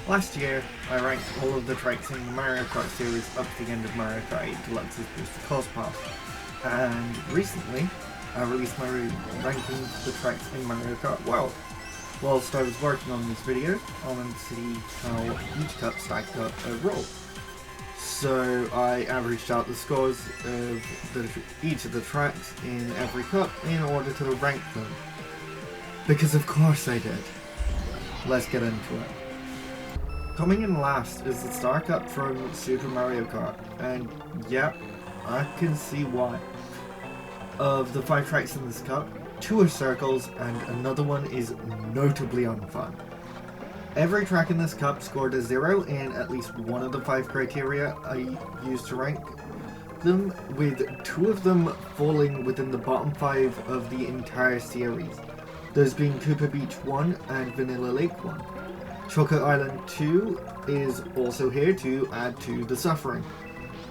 Last year, I ranked all of the tracks in the Mario Kart series up to the end of Mario Kart 8 Deluxe's Booster Course Pass, and recently, I released my ranking of the tracks in Mario Kart World. Whilst I was working on this video, I wanted to see how each cup stacked up overall. So I averaged out the scores of each of the tracks in every cup in order to rank them. Because of course I did. Let's get into it. Coming in last is the Star Cup from Super Mario Kart, and yeah, I can see why. Of the 5 tracks in this cup, 2 are circles and another one is notably unfun. Every track in this cup scored a 0 in at least one of the 5 criteria I used to rank them, with 2 of them falling within the bottom 5 of the entire series, those being Koopa Beach 1 and Vanilla Lake 1. Choco Island 2 is also here to add to the suffering.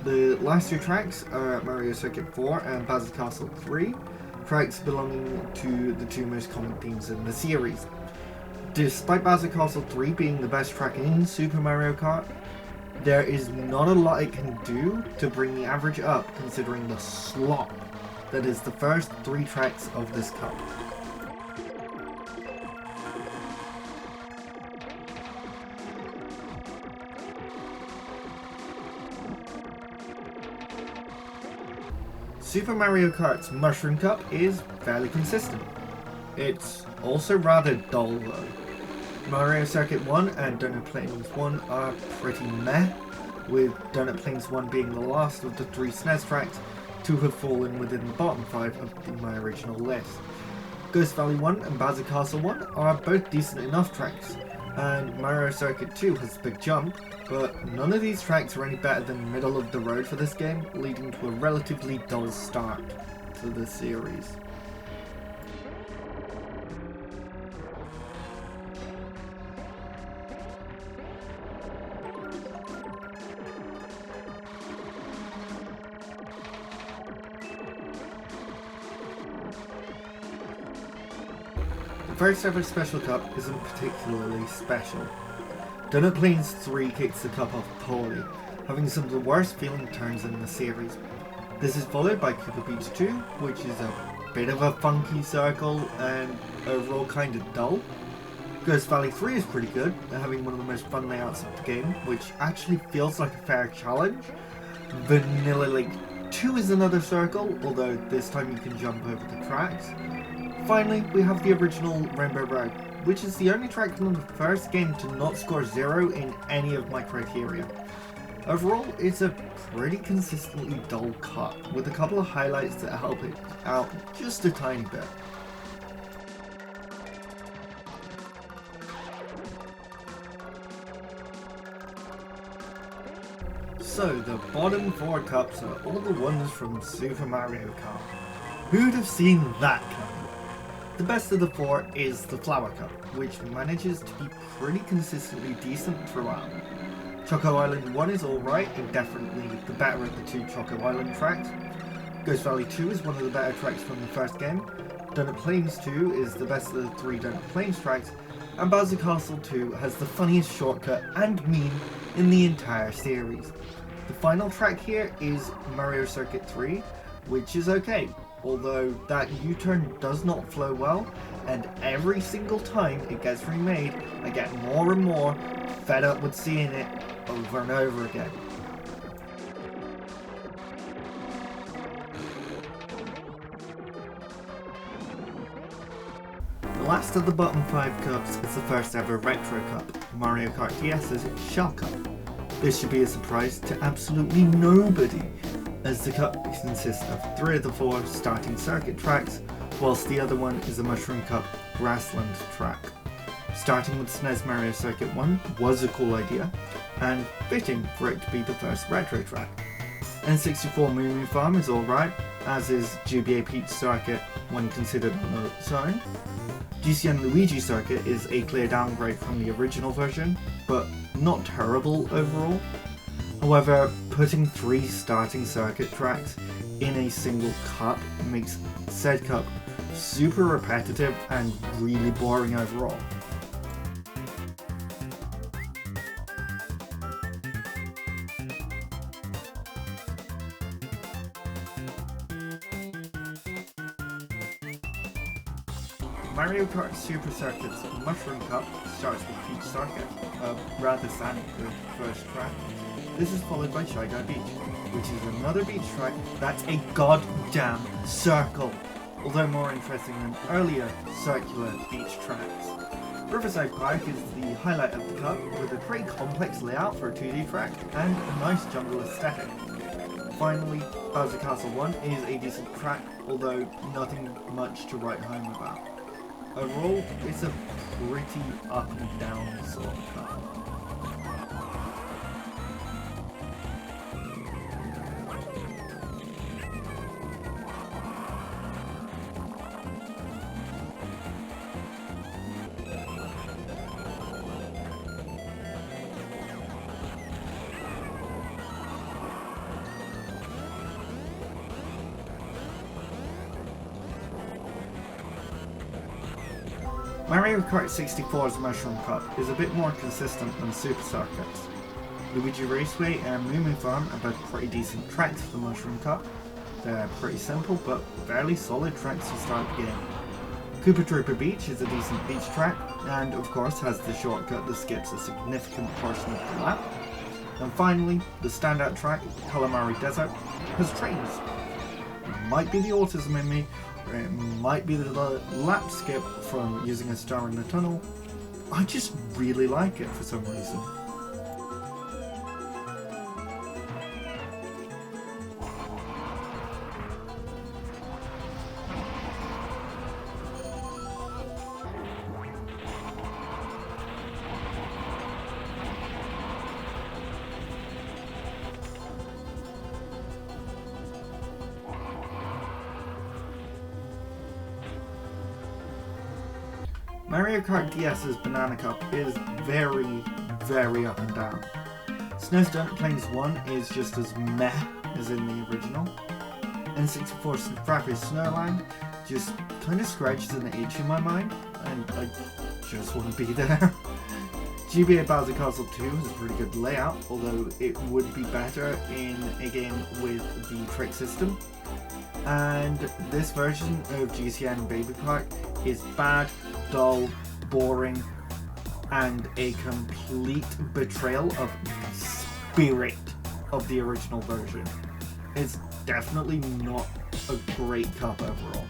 The last 2 tracks are Mario Circuit 4 and Bowser Castle 3, tracks belonging to the 2 most common themes in the series. Despite Bowser Castle 3 being the best track in Super Mario Kart, there is not a lot it can do to bring the average up considering the slop that is the first 3 tracks of this cup. Super Mario Kart's Mushroom Cup is fairly consistent. It's also rather dull though. Mario Circuit 1 and Donut Plains 1 are pretty meh, with Donut Plains 1 being the last of the 3 SNES tracks to have fallen within the bottom 5 of my original list. Ghost Valley 1 and Bowser Castle 1 are both decent enough tracks, and Mario Circuit 2 has a big jump, but none of these tracks are any better than middle of the road for this game, leading to a relatively dull start to the series. The first ever Special Cup isn't particularly special. Donut Plains 3 kicks the cup off poorly, having some of the worst feeling turns in the series. This is followed by Koopa Beach 2, which is a bit of a funky circle and overall kind of dull. Ghost Valley 3 is pretty good, having one of the most fun layouts of the game, which actually feels like a fair challenge. Vanilla Lake 2 is another circle, although this time you can jump over the tracks. Finally, we have the original Rainbow Road, which is the only track from the first game to not score 0 in any of my criteria. Overall, it's a pretty consistently dull cup, with a couple of highlights that help it out just a tiny bit. So, the bottom 4 cups are all the ones from Super Mario Kart. Who'd have seen that coming? The best of the 4 is the Flower Cup, which manages to be pretty consistently decent throughout. Choco Island 1 is alright and definitely the better of the 2 Choco Island tracks. Ghost Valley 2 is one of the better tracks from the first game. Donut Plains 2 is the best of the 3 Donut Plains tracks, and Bowser Castle 2 has the funniest shortcut and meme in the entire series. The final track here is Mario Circuit 3, which is okay, although that U-turn does not flow well, and every single time it gets remade, I get more and more fed up with seeing it over and over again. The last of the bottom 5 cups is the first ever Retro Cup, Mario Kart DS's Shell Cup. This should be a surprise to absolutely nobody, as the cup consists of 3 of the 4 starting circuit tracks, whilst the other one is a Mushroom Cup grassland track. Starting with SNES Mario Circuit 1 was a cool idea, and fitting for it to be the first retro track. N64 Moo Moo Farm is alright, as is GBA Peach Circuit when considered on its own. GCN Luigi Circuit is a clear downgrade from the original version, but not terrible overall. However, putting 3 starting circuit tracks in a single cup makes said cup super repetitive and really boring overall. Mario Kart Super Circuit's Mushroom Cup starts with Peach Circuit, rather than the first track. This is followed by Shy Guy Beach, which is another beach track that's a goddamn circle, although more interesting than earlier circular beach tracks. Riverside Park is the highlight of the cup, with a pretty complex layout for a 2D track and a nice jungle aesthetic. Finally, Bowser Castle 1 is a decent track, although nothing much to write home about. Overall, it's a pretty up and down sort of cup. Mario Kart 64's Mushroom Cup is a bit more consistent than Super Circuits. Luigi Raceway and Moo Moo Farm are both pretty decent tracks for the Mushroom Cup. They're pretty simple but fairly solid tracks to start the game. Koopa Troopa Beach is a decent beach track and of course has the shortcut that skips a significant portion of the lap. And finally, the standout track, Calamari Desert, has trains. It might be the autism in me, it might be the lap skip from using a star in the tunnel. I just really like it for some reason. Mario Kart DS's Banana Cup is very, very up and down. Snowstunt Plains 1 is just as meh as in the original. N64's Frappy Snowland just kind of scratches an itch in my mind, and I just want to be there. GBA Bowser Castle 2 is a pretty good layout, although it would be better in a game with the trick system. And this version of GCN Baby Park is bad, dull, boring, and a complete betrayal of the spirit of the original version. It's definitely not a great cup overall.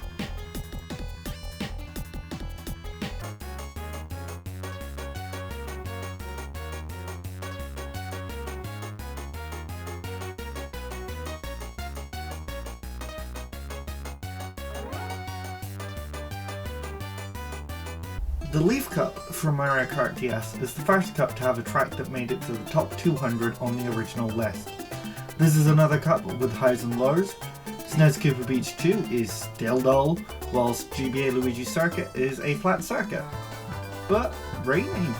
The Leaf Cup from Mario Kart DS is the first cup to have a track that made it to the top 200 on the original list. This is another cup with highs and lows. Snow's Koopa Beach 2 is still dull, whilst GBA Luigi Circuit is a flat circuit. But rainy.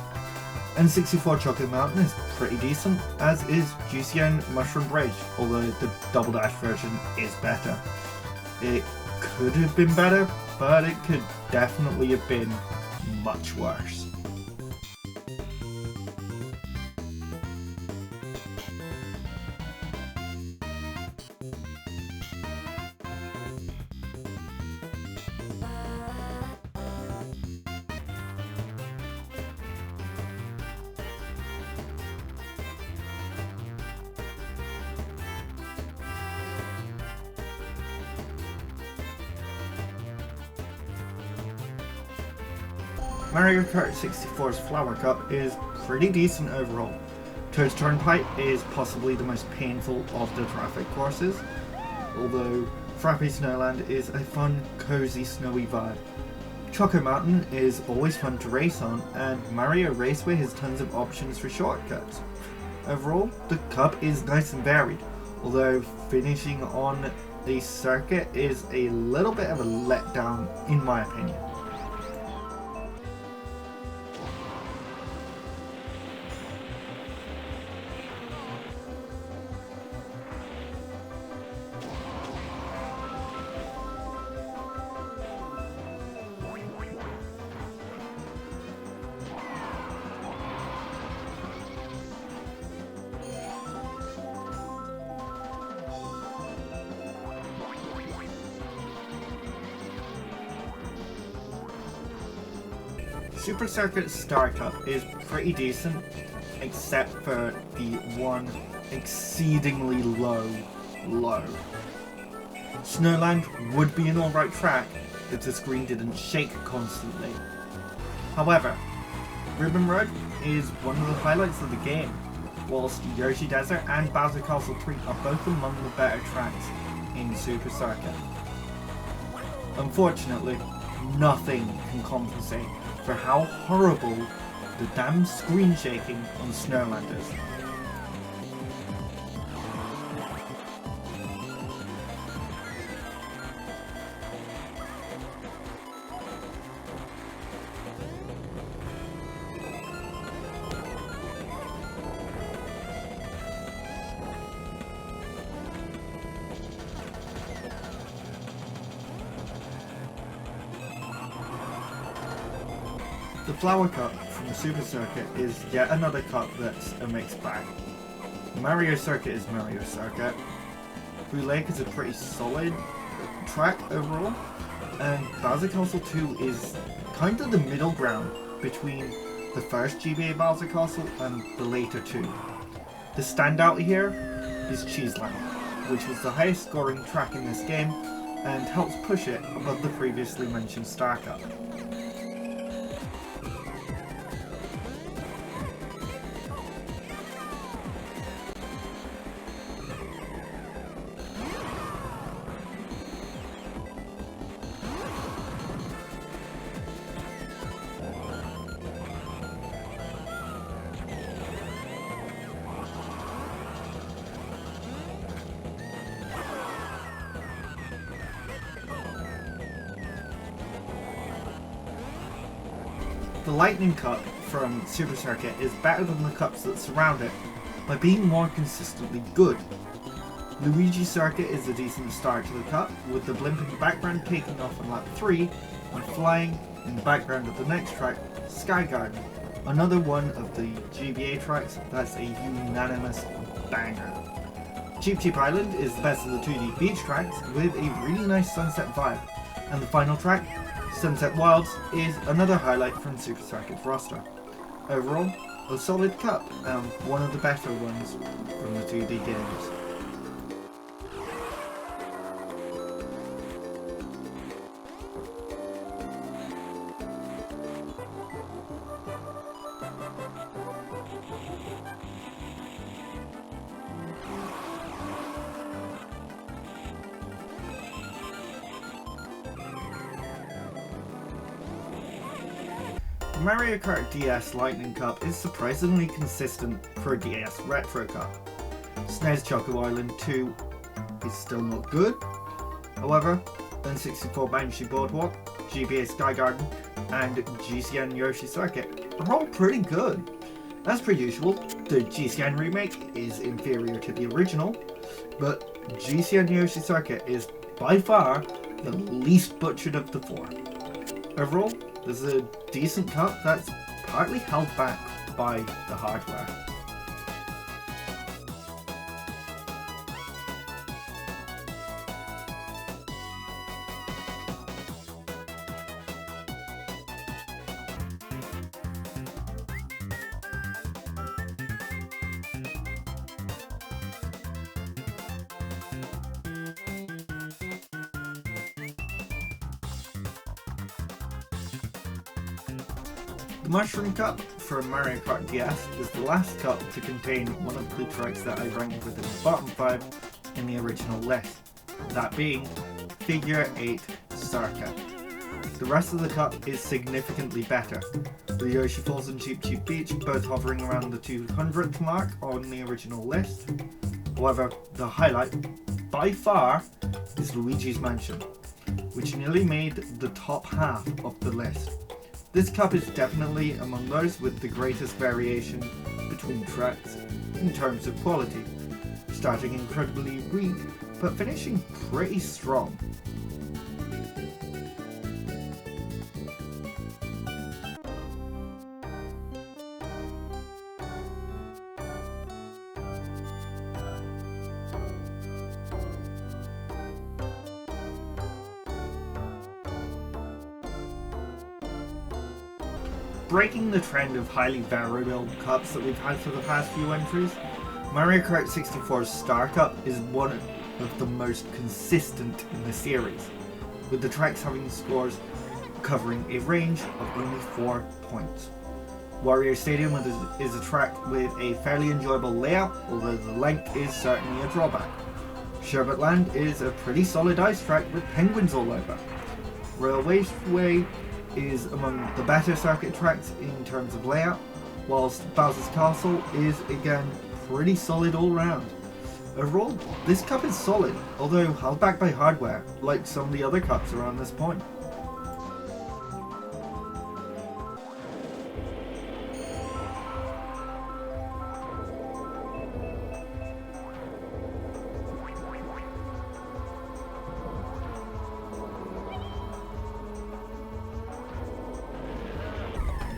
N64 Chocolate Mountain is pretty decent, as is GCN Mushroom Bridge, although the Double Dash version is better. It could have been better, but it could definitely have been much worse. Mario Kart 64's Flower Cup is pretty decent overall. Toad's Turnpike is possibly the most painful of the traffic courses, although Frappy Snowland is a fun, cozy, snowy vibe. Choco Mountain is always fun to race on, and Mario Raceway has tons of options for shortcuts. Overall, the cup is nice and varied, although finishing on a circuit is a little bit of a letdown in my opinion. Super Circuit startup is pretty decent, except for the one exceedingly low. Snowland would be an alright track if the screen didn't shake constantly. However, Ribbon Road is one of the highlights of the game, whilst Yoshi Desert and Bowser Castle 3 are both among the better tracks in Super Circuit. Unfortunately, nothing can compensate for how horrible the damn screen shaking on Snowland is. The Flower Cup from the Super Circuit is yet another cup that's a mixed bag. Mario Circuit is Mario Circuit. Blue Lake is a pretty solid track overall, and Bowser Castle 2 is kind of the middle ground between the first GBA Bowser Castle and the later two. The standout here is Cheeseland, which was the highest scoring track in this game and helps push it above the previously mentioned Star Cup. The Lightning Cup from Super Circuit is better than the cups that surround it by being more consistently good. Luigi Circuit is a decent start to the cup, with the blimp in the background taking off on lap 3 and flying in the background of the next track, Sky Garden, another one of the GBA tracks that's a unanimous banger. Cheep Cheep Island is the best of the 2D beach tracks with a really nice sunset vibe, and the final track, Sunset Wilds, is another highlight from Super Circuit's roster. Overall, a solid cup and one of the better ones from the 2D games. The Mario Kart DS Lightning Cup is surprisingly consistent for a DS Retro Cup. SNES Choco Island 2 is still not good. However, N64 Banshee Boardwalk, GBA Sky Garden, and GCN Yoshi Circuit are all pretty good. As per usual, the GCN remake is inferior to the original, but GCN Yoshi Circuit is by far the least butchered of the four. Overall, this is a decent cup that's partly held back by the hardware. The Mushroom Cup from Mario Kart DS is the last cup to contain one of the tracks that I ranked within the bottom 5 in the original list, that being Figure 8 Circuit. The rest of the cup is significantly better, with Yoshi Falls and Cheep Cheep Beach both hovering around the 200th mark on the original list. However, the highlight, by far, is Luigi's Mansion, which nearly made the top half of the list. This cup is definitely among those with the greatest variation between tracks in terms of quality, starting incredibly weak but finishing pretty strong. Breaking the trend of highly variable cups that we've had for the past few entries, Mario Kart 64's Star Cup is one of the most consistent in the series, with the tracks having scores covering a range of only 4 points. Wario Stadium is a track with a fairly enjoyable layout, although the length is certainly a drawback. Sherbet Land is a pretty solid ice track with penguins all over. Royal Raceway is among the better circuit tracks in terms of layout, whilst Bowser's Castle is again pretty solid all round. Overall, this cup is solid, although held back by hardware, like some of the other cups around this point.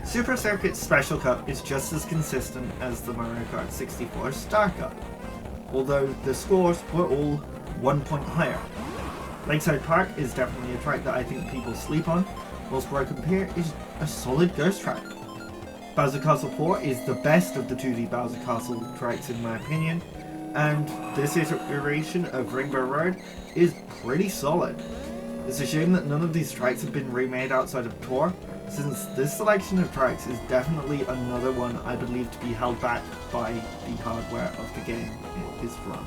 Super Circuit's Special Cup is just as consistent as the Mario Kart 64 Star Cup, although the scores were all 1 point higher. Lakeside Park is definitely a track that I think people sleep on, whilst Broken Pier is a solid ghost track. Bowser Castle 4 is the best of the 2D Bowser Castle tracks in my opinion, and this iteration of Rainbow Road is pretty solid. It's a shame that none of these tracks have been remade outside of Tour, since this selection of tracks is definitely another one I believe to be held back by the hardware of the game it is from.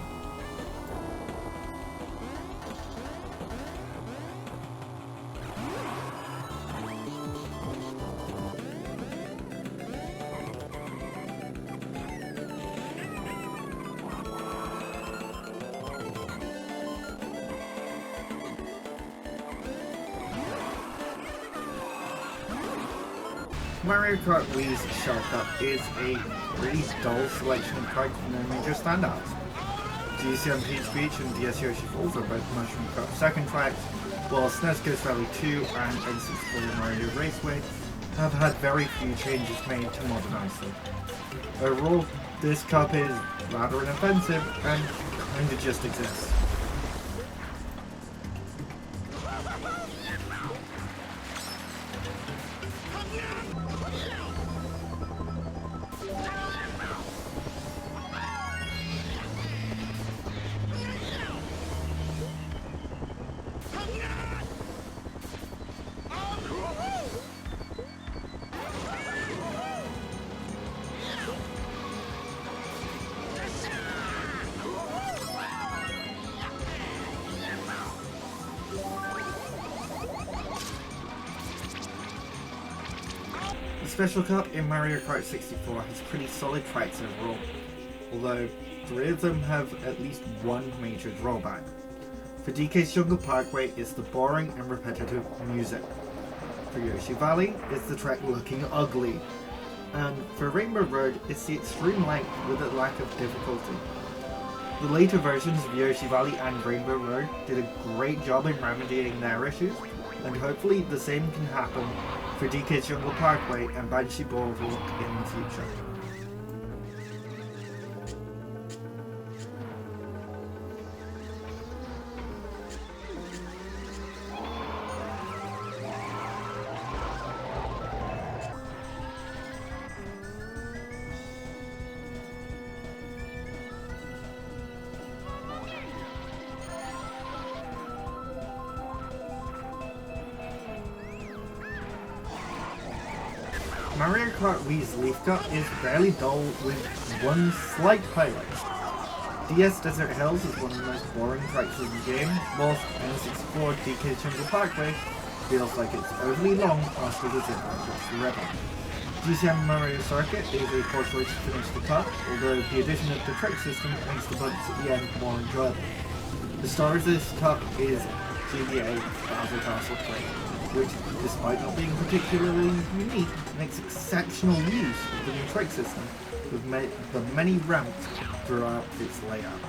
Mario Kart Wii's Shell Cup is a really dull selection of tracks with no major standouts. GCM Peach Beach and DS Yoshi Falls are both Mushroom Cup second tracks, while SNES Ghost Rally 2 and N64 Mario Raceway have had very few changes made to modernise them. Overall, this cup is rather inoffensive and kinda just exists. The Special Cup in Mario Kart 64 has pretty solid tracks overall, although 3 of them have at least one major drawback. For DK's Jungle Parkway, it's the boring and repetitive music. For Yoshi Valley, it's the track looking ugly. And for Rainbow Road, it's the extreme length with a lack of difficulty. The later versions of Yoshi Valley and Rainbow Road did a great job in remedying their issues, and hopefully the same can happen for DK's Jungle Parkway and Banshee Boardwalk in the future. Mario Kart Wii's Leaf Cup is fairly dull with one slight highlight. DS Desert Hills is one of the most boring tracks in the game, whilst N64 DK Jungle Parkway feels like it's overly long after the zip across the river. GCM Mario Circuit is a poor choice to finish the cup, although the addition of the trick system makes the bumps at the end more enjoyable. The star of this cup is GBA Bowser Castle 3. Which, despite not being particularly unique, makes exceptional use of the new trick system with the many ramps throughout its layout.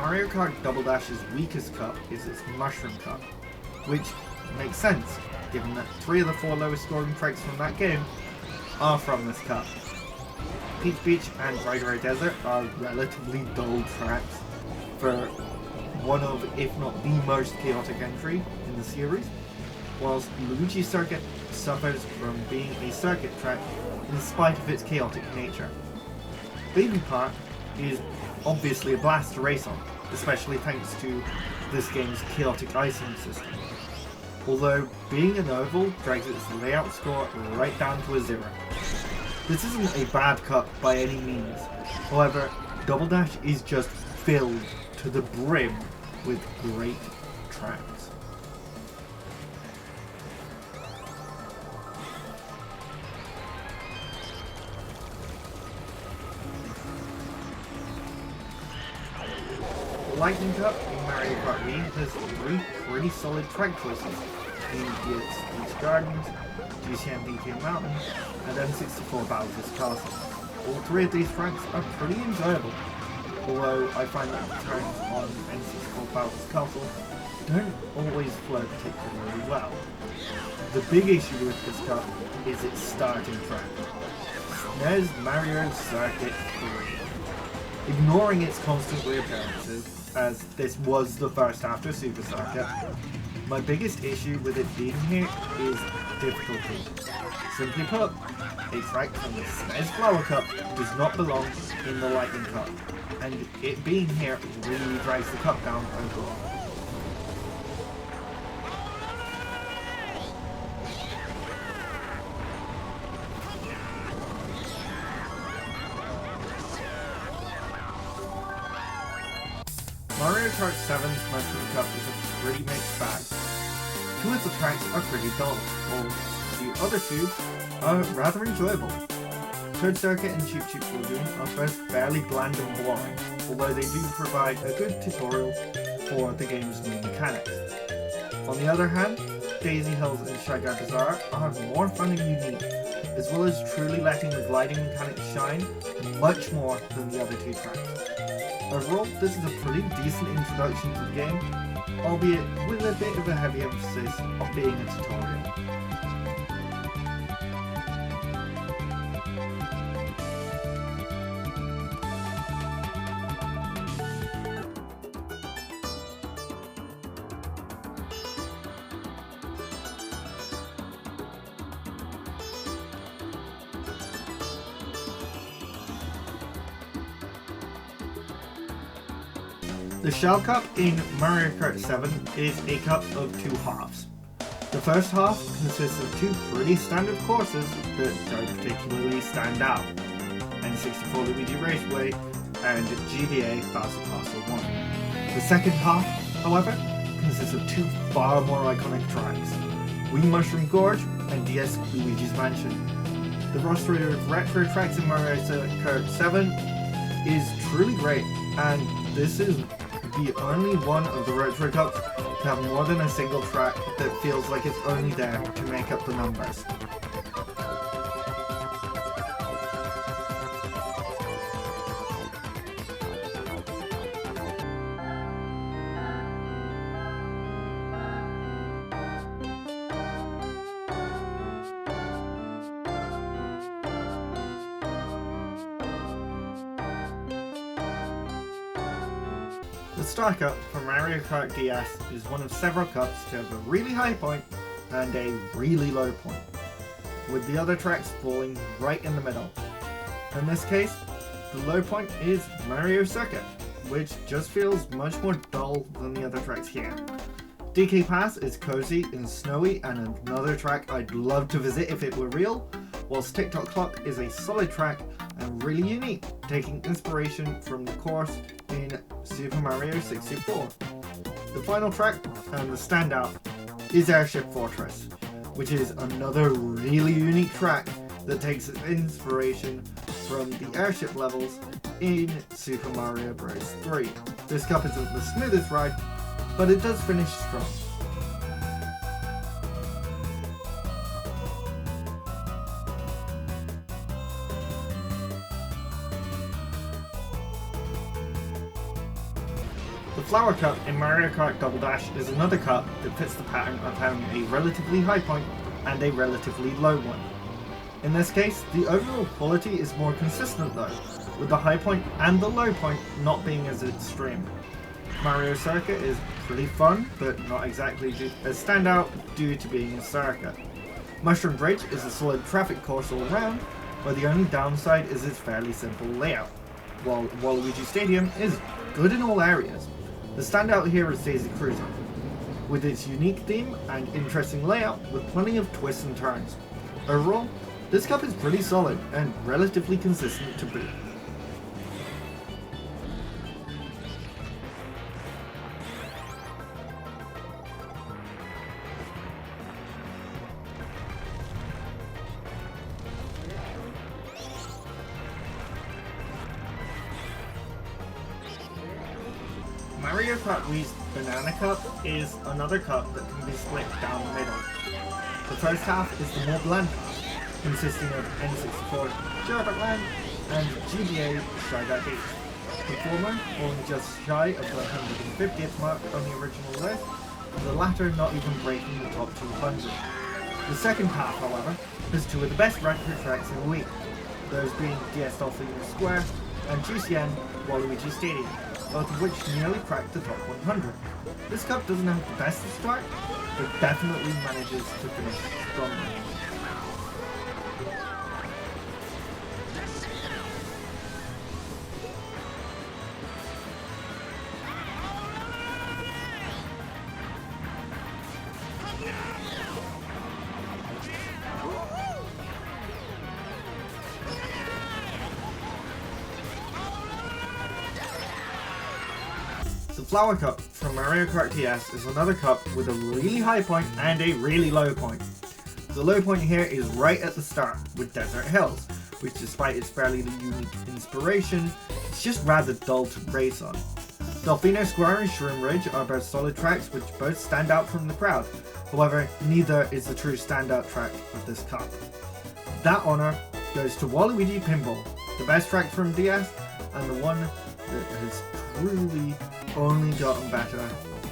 Mario Kart Double Dash's weakest cup is its Mushroom Cup, which makes sense, given that 3 of the 4 lowest scoring tracks from that game are from this cup. Peach Beach and Rider Desert are relatively dull tracks for one of, if not the most chaotic entry in the series, whilst Luigi Circuit suffers from being a circuit track in spite of its chaotic nature. Baby Park is obviously a blast to race on, especially thanks to this game's chaotic icing system. Although being an oval drags its layout score right down to a 0. This isn't a bad cup by any means, however, Double Dash is just filled to the brim with great tracks. The Lightning Cup in Mario Kart Wii has 3 pretty solid track choices in its Beach Gardens, GCM DK Mountain, and N64 Bowser's Castle. All 3 of these tracks are pretty enjoyable, although I find that the turns on N64 Bowser's Castle don't always flow particularly well. The big issue with this cup is its starting track, SNES Mario Circuit 3. Ignoring its constant reappearances, as this was the first after Super Circuit, my biggest issue with it being here is difficulty. Simply put, a track from the SNES Flower Cup does not belong in the Lightning Cup, and it being here really drags the cup down overall. Mario Kart 7's Mushroom Cup is a pretty mixed bag. 2 of the tracks are pretty dull, while the other 2 are rather enjoyable. Toad Circuit and Choop Choop Lagoon are both fairly bland and boring, although they do provide a good tutorial for the game's new mechanics. On the other hand, Daisy Hills and Shy Guy Bazaar are more fun and unique, as well as truly letting the gliding mechanics shine much more than the other 2 tracks. Overall, this is a pretty decent introduction to the game, albeit with a bit of a heavy emphasis on being a tutorial. The Shell Cup in Mario Kart 7 is a cup of 2 halves. The first half consists of 2 pretty standard courses that don't particularly stand out, N64 Luigi Raceway and GBA Bowser Castle 1. The second half, however, consists of 2 far more iconic tracks, Wii Mushroom Gorge and DS Luigi's Mansion. The roster of retro tracks in Mario Kart 7 is truly great, and this is the only one of the retro cups to have more than a single track that feels like it's only there to make up the numbers. The Star Cup for Mario Kart DS is one of several cups to have a really high point and a really low point, with the other tracks falling right in the middle. In this case, the low point is Mario Circuit, which just feels much more dull than the other tracks here. DK Pass is cozy and snowy and another track I'd love to visit if it were real, whilst TikTok Clock is a solid track and really unique, taking inspiration from the course in Super Mario 64. The final track, and the standout, is Airship Fortress, which is another really unique track that takes its inspiration from the airship levels in Super Mario Bros. 3. This cup isn't the smoothest ride, but it does finish strong. The Flower Cup in Mario Kart Double Dash is another cup that fits the pattern of having a relatively high point and a relatively low one. In this case, the overall quality is more consistent though, with the high point and the low point not being as extreme. Mario Circuit is pretty fun, but not exactly as standout due to being a circuit. Mushroom Bridge is a solid traffic course all around, where the only downside is its fairly simple layout, while Waluigi Stadium is good in all areas. The standout here is Daisy Cruiser, with its unique theme and interesting layout with plenty of twists and turns. Overall, this cup is pretty solid and relatively consistent to boot. Mario Kart Wii's Banana Cup is another cup that can be split down the middle. The first half is the more bland half, consisting of N64 Sherbert Land and GBA Shy Beach. The former falling just shy of the 150th mark on the original list, and the latter not even breaking the top 200. The second half, however, is two of the best retro tracks in Wii, those being DS Dolphin Square and GCN Waluigi Stadium, both of which nearly cracked the top 100. This cup doesn't have the best start, but definitely manages to finish strongly. The Flower Cup from Mario Kart DS is another cup with a really high point and a really low point. The low point here is right at the start with Desert Hills, which despite its fairly unique inspiration, it's just rather dull to race on. Delfino Square and Shroom Ridge are both solid tracks which both stand out from the crowd, however neither is the true standout track of this cup. That honour goes to Waluigi Pinball, the best track from DS and the one that has truly only gotten better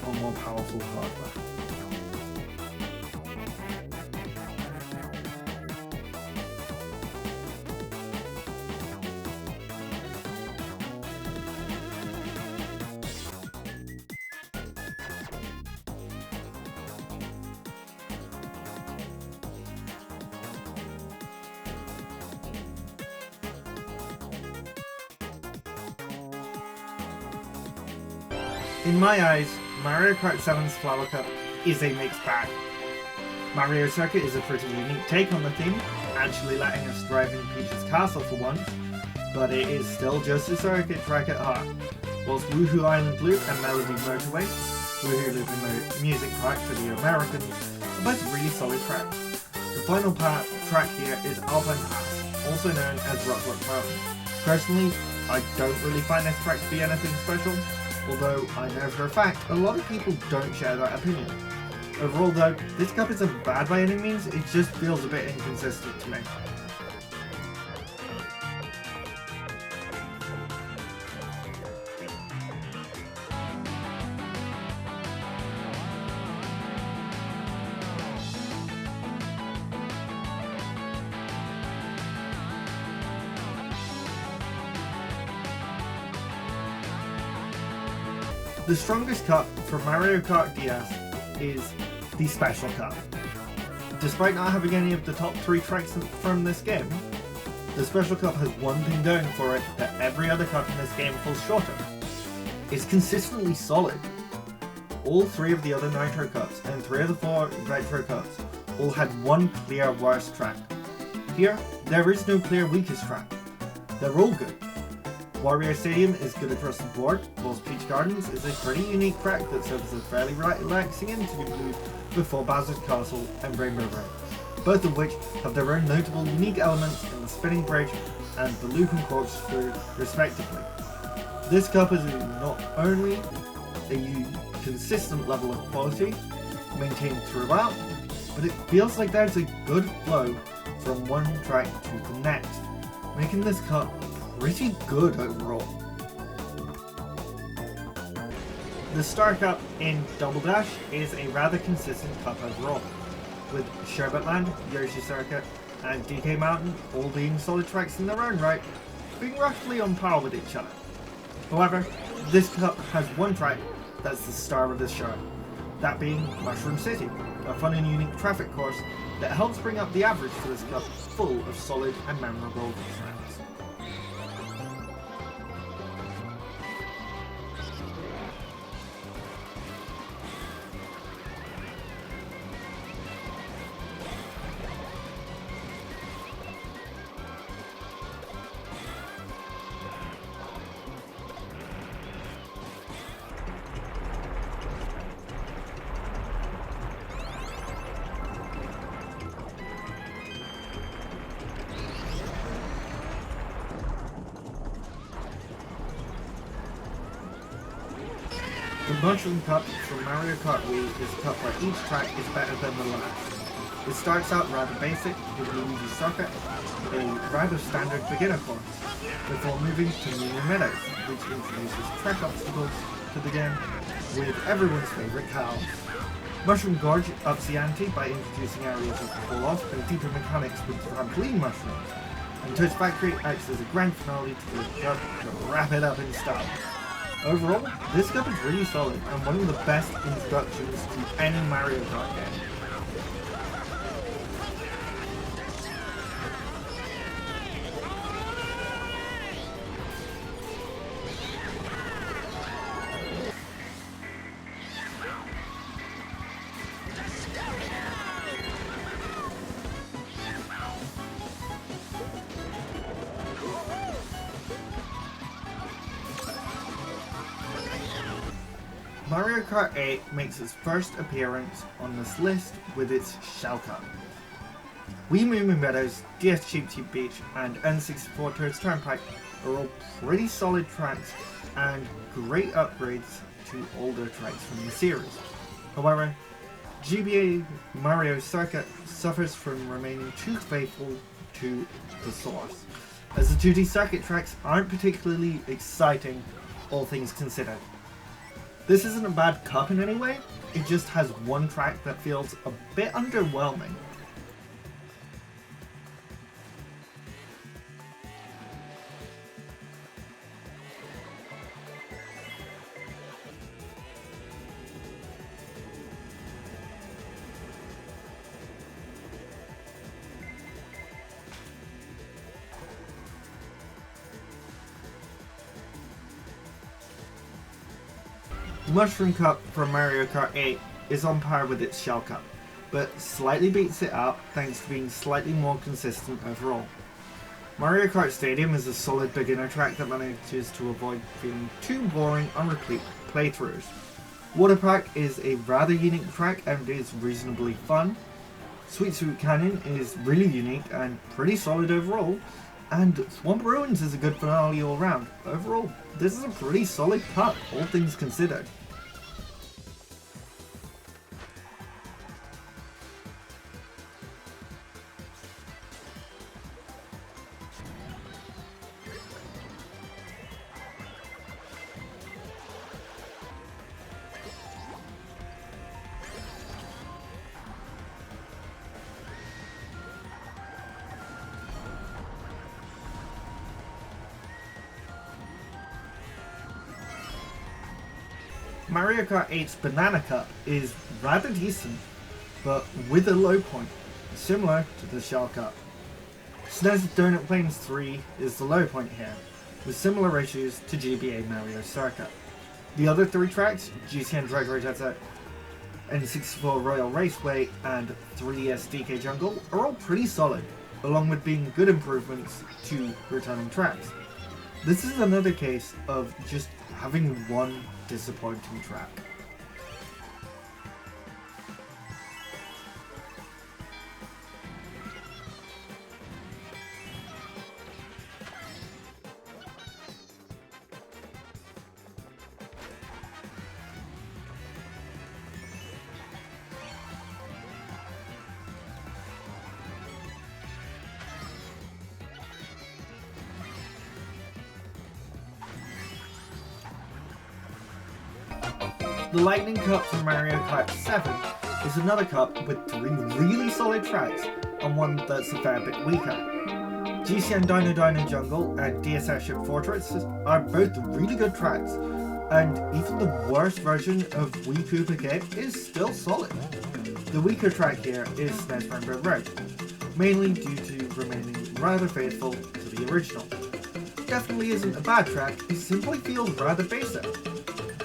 on more powerful hardware. In my eyes, Mario Kart 7's Flower Cup is a mixed bag. Mario Circuit is a pretty unique take on the theme, actually letting us drive in Peach's castle for once, but it is still just a circuit track at heart. Whilst Woohoo Island Loop and Melody Motorway, Woohoo Loop and Music Park for the Americans, are both really solid tracks. The final track here is Alpine Pass, also known as Rock Mountain. Personally, I don't really find this track to be anything special, although I know for a fact a lot of people don't share that opinion. Overall though, this cup isn't bad by any means, it just feels a bit inconsistent to me. The strongest cup for Mario Kart DS is the Special Cup. Despite not having any of the top 3 tracks from this game, the Special Cup has one thing going for it that every other cup in this game falls short of. It's consistently solid. All 3 of the other Nitro Cups and 3 of the 4 Retro Cups all had one clear worst track. Here, there is no clear weakest track. They're all good. Wario Stadium is good across the board, whilst Peach Gardens is a pretty unique track that serves as a fairly relaxing interlude before Bowser's Castle and Rainbow Road, both of which have their own notable unique elements in the spinning bridge and the loop and corkscrew respectively. This cup is not only a consistent level of quality maintained throughout, but it feels like there's a good flow from one track to the next, making this cup pretty good overall. The Star Cup in Double Dash is a rather consistent cup overall, with Sherbetland, Yoshi Circuit, and DK Mountain all being solid tracks in their own right, being roughly on par with each other. However, this cup has one track that's the star of the show, that being Mushroom City, a fun and unique traffic course that helps bring up the average for this cup full of solid and memorable tracks. The Mushroom Cup from Mario Kart Wii is a cup where each track is better than the last. It starts out rather basic with Luigi Circuit, a rather standard beginner course, before moving to Moon Meadows, which introduces track obstacles to the game with everyone's favourite cows. Mushroom Gorge ups the ante by introducing areas of fall off and deeper mechanics with trampoline mushrooms, and Toad's Factory acts as a grand finale to the cup to wrap it up in style. Overall, this cup is really solid and one of the best introductions to any Mario Kart game. Mario Kart 8 makes its first appearance on this list with its Shell Cup. Wii Moon Meadows, DS Cheep Cheep Beach, and N64 Toad's Turnpike are all pretty solid tracks and great upgrades to older tracks from the series. However, GBA Mario Circuit suffers from remaining too faithful to the source, as the 2D circuit tracks aren't particularly exciting, all things considered. This isn't a bad cup in any way, it just has one track that feels a bit underwhelming. The Mushroom Cup from Mario Kart 8 is on par with its Shell Cup, but slightly beats it out thanks to being slightly more consistent overall. Mario Kart Stadium is a solid beginner track that manages to avoid feeling too boring on repeat playthroughs. Water Park is a rather unique track and is reasonably fun. Sweet Sweet Canyon is really unique and pretty solid overall, and Swamp Ruins is a good finale all round. Overall, this is a pretty solid cup, all things considered. Mario Kart 8's Banana Cup is rather decent, but with a low point, similar to the Shell Cup. SNES Donut Plains 3 is the low point here, with similar issues to GBA Mario Circuit. The other three tracks, GCN Drag Race Desert, N64 Royal Raceway, and 3DS DK Jungle, are all pretty solid, along with being good improvements to returning tracks. This is another case of just having one disappointing track. The Lightning Cup from Mario Kart 7 is another cup with 3 really solid tracks and one that's a fair bit weaker. GCN Dino Dino Jungle and DS Airship Fortress are both really good tracks, and even the worst version of Wii Koopa game is still solid. The weaker track here is SNES Rainbow Road, mainly due to remaining rather faithful to the original. Definitely isn't a bad track, it simply feels rather basic.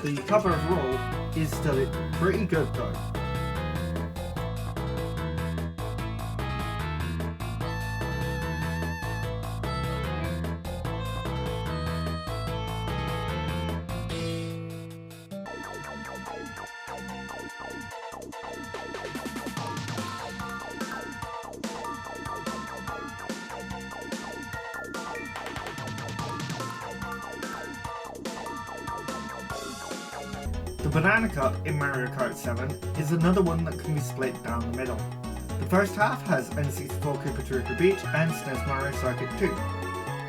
The cover overall is still pretty good though. The Banana Cup in Mario Kart 7 is another one that can be split down the middle. The first half has N64 Koopa Troopa Beach and SNES Mario Circuit 2.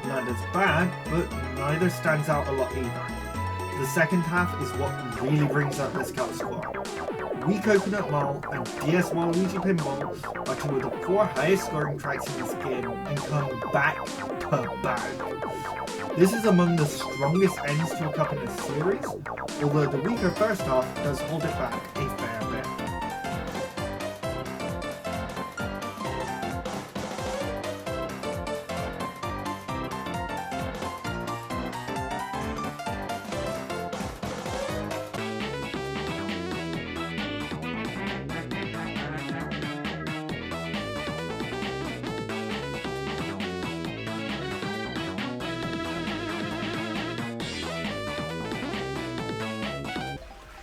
Neither's bad, but neither stands out a lot either. The second half is what really brings up this cup score. Wii Coconut Mall and DS Waluigi Pinball are 2 of the 4 highest scoring tracks in this game and come back to back. This is among the strongest ends to a cup in this series, although the weaker first half does hold it back a fair bit.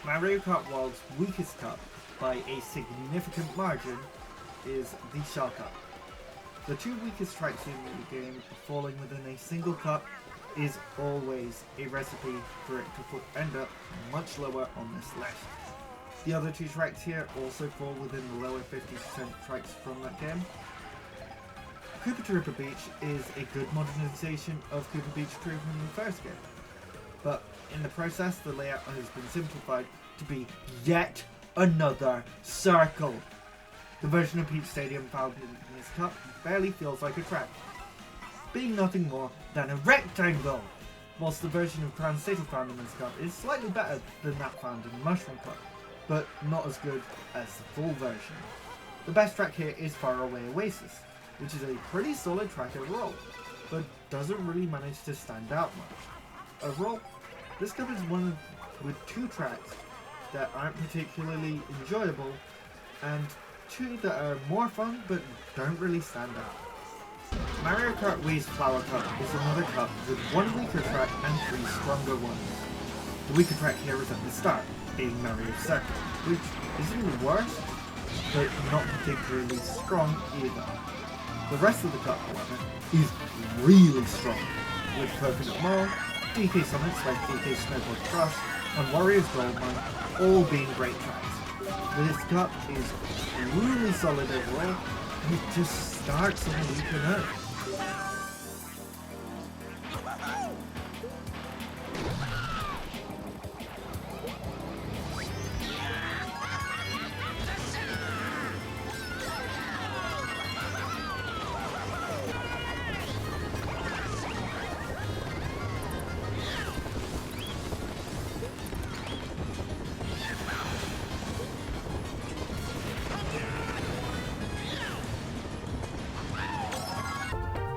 Mario Kart World's weakest cup, by a significant margin, is the Shell Cup. The 2 weakest tracks in the game falling within a single cup is always a recipe for it to end up much lower on this list. The other 2 tracks here also fall within the lower 50% tracks from that game. Koopa Troopa Beach is a good modernization of Koopa Beach Troopa in the first game, but in the process the layout has been simplified to be yet another circle. The version of Peach Stadium found in this cup barely feels like a track, being nothing more than a rectangle, whilst the version of Crown City found in this cup is slightly better than that found in the Mushroom Cup, but not as good as the full version. The best track here is Faraway Oasis, which is a pretty solid track overall, but doesn't really manage to stand out much. Overall, this cup is one with 2 tracks that aren't particularly enjoyable, and 2 that are more fun but don't really stand out. Mario Kart Wii's Flower Cup is another cup with 1 weaker track and 3 stronger ones. The weaker track here is at the start, being Mario Circuit, which isn't the worst, but not particularly strong either. The rest of the cup, however, is really strong, with Coconut Mall, DK Summit / DK Snowboard Cross, and Warriors Gold Mine all being great tracks. This cup is really solid overall, and it just starts on a weaker note.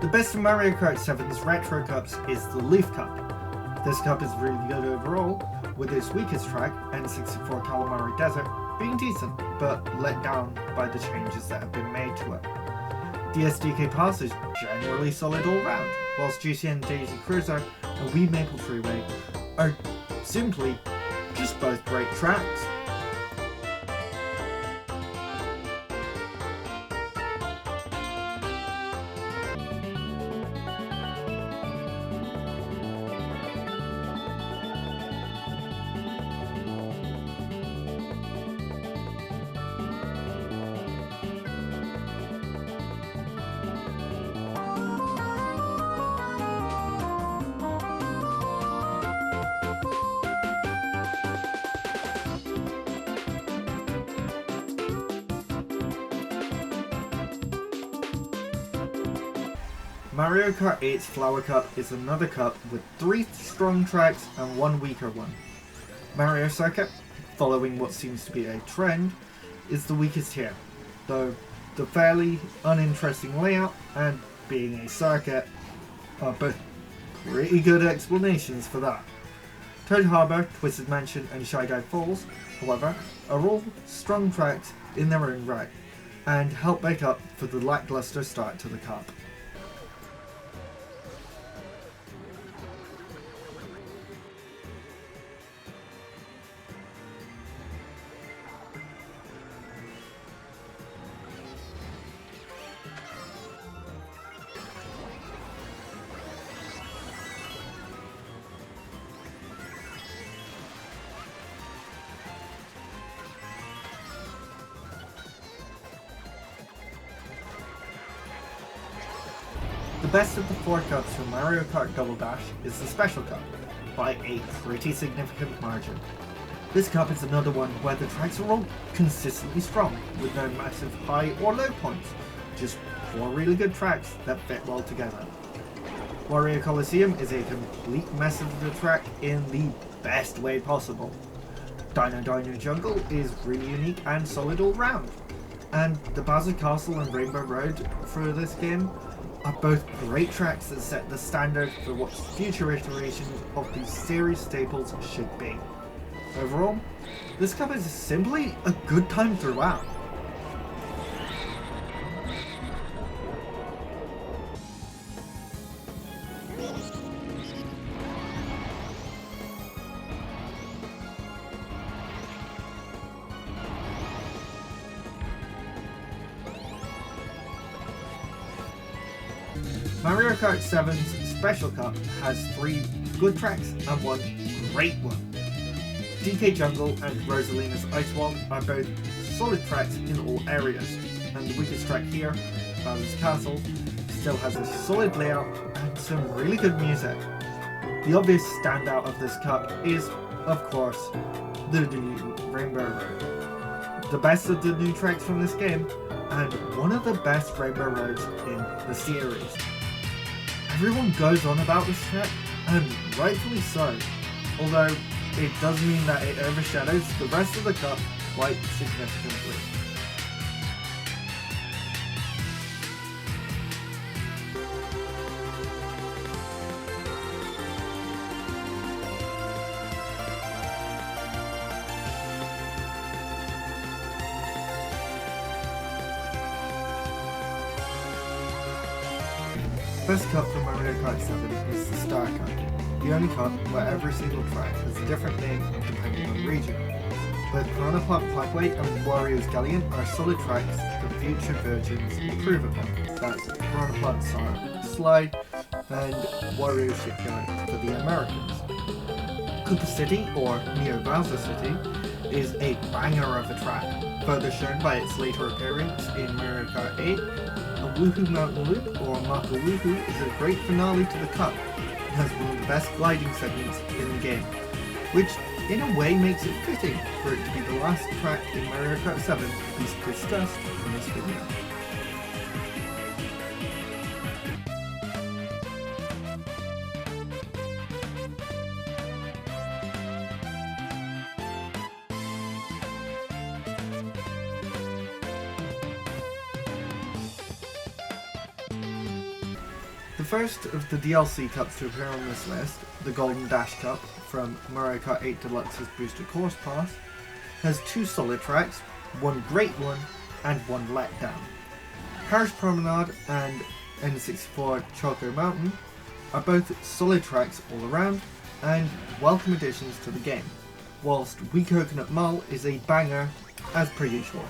The best of Mario Kart 7's retro cups is the Leaf Cup. This cup is really good overall, with its weakest track, N64 Calamari Desert, being decent, but let down by the changes that have been made to it. DSDK Pass is generally solid all round, whilst GCN Daisy Cruiser and Wii Maple Freeway are simply just both great tracks. Mario Kart 8's Flower Cup is another cup with 3 strong tracks and 1 weaker one. Mario Circuit, following what seems to be a trend, is the weakest here, though the fairly uninteresting layout and being a circuit are both pretty good explanations for that. Toad Harbor, Twisted Mansion and Shy Guy Falls, however, are all strong tracks in their own right, and help make up for the lackluster start to the cup. The best of the 4 cups from Mario Kart Double Dash is the Special Cup, by a pretty significant margin. This cup is another one where the tracks are all consistently strong, with no massive high or low points, just 4 really good tracks that fit well together. Wario Coliseum is a complete mess of the track in the best way possible. Dino Dino Jungle is really unique and solid all round, and the Bowser Castle and Rainbow Road for this game are both great tracks that set the standard for what future iterations of these series staples should be. Overall, this cup is simply a good time throughout. Mario Kart 7's Special Cup has 3 good tracks and 1 great one. DK Jungle and Rosalina's Ice Wall are both solid tracks in all areas, and the weakest track here, Bowser's Castle, still has a solid layout and some really good music. The obvious standout of this cup is, of course, the new Rainbow Road. The best of the new tracks from this game, and one of the best Rainbow Roads in the series. Everyone goes on about this track, and rightfully so, although it does mean that it overshadows the rest of the cup quite significantly. Best cup for Mario Kart 7 is the Star Cup, the only cup where every single track has a different name depending on region. Both Piranha Plant Flagway and Wario's Galleon are solid tracks that future versions improve upon. That's Piranha Plant Slide and Wario's Shipyard for the Americans. Koopa City, or Neo Bowser City, is a banger of a track, further shown by its later appearance in Mario Kart 8. Woohoo Mountain Loop, or Maka Woohoo, is a great finale to the cup. It has one of the best gliding segments in the game, which in a way makes it fitting for it to be the last track in Mario Kart 7 is discussed in this video. The first of the DLC cups to appear on this list, the Golden Dash Cup from Mario Kart 8 Deluxe's Booster Course Pass, has 2 solid tracks, 1 great one, and 1 letdown. Parish Promenade and N64 Choco Mountain are both solid tracks all around, and welcome additions to the game, whilst Wee Coconut Mall is a banger as per usual.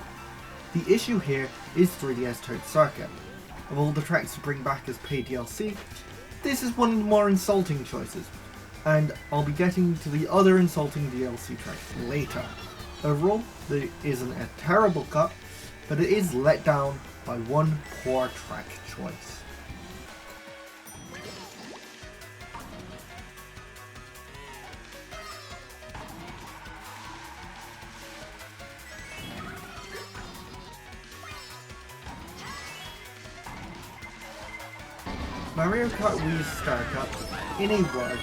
The issue here is 3DS Toad Circuit. Of all the tracks to bring back as paid DLC, this is one of the more insulting choices, and I'll be getting to the other insulting DLC tracks later. Overall, it isn't a terrible cut, but it is let down by one poor track choice. Mario Kart Wii's Star Cup, in a word,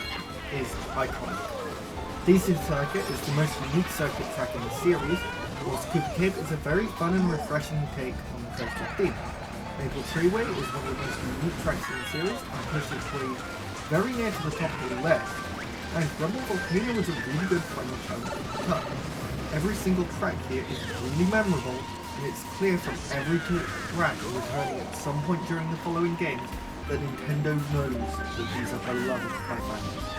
is iconic. DC Circuit is the most unique circuit track in the series, whilst Koopa Kid is a very fun and refreshing take on the coastal theme. Maple Treeway is one of the most unique tracks in the series and pushed its way very near to the top of the list. And Rumble Volcano was a really good final challenge in the cup. Every single track here is really memorable, and it's clear from every track returning at some point during the following games that Nintendo knows that these are beloved by fans.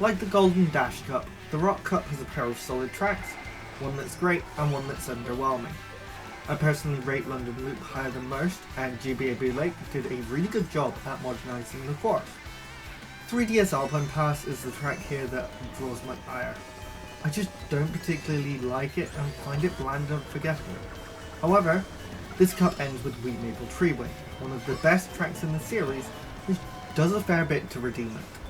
Like the Golden Dash Cup, the Rock Cup has a pair of solid tracks, one that's great and one that's underwhelming. I personally rate London Loop higher than most, and GBA Lake did a really good job at modernising the course. 3DS Alpine Pass is the track here that draws my ire. I just don't particularly like it and find it bland and forgettable. However, this cup ends with Wii Maple Treeway, one of the best tracks in the series, which does a fair bit to redeem it.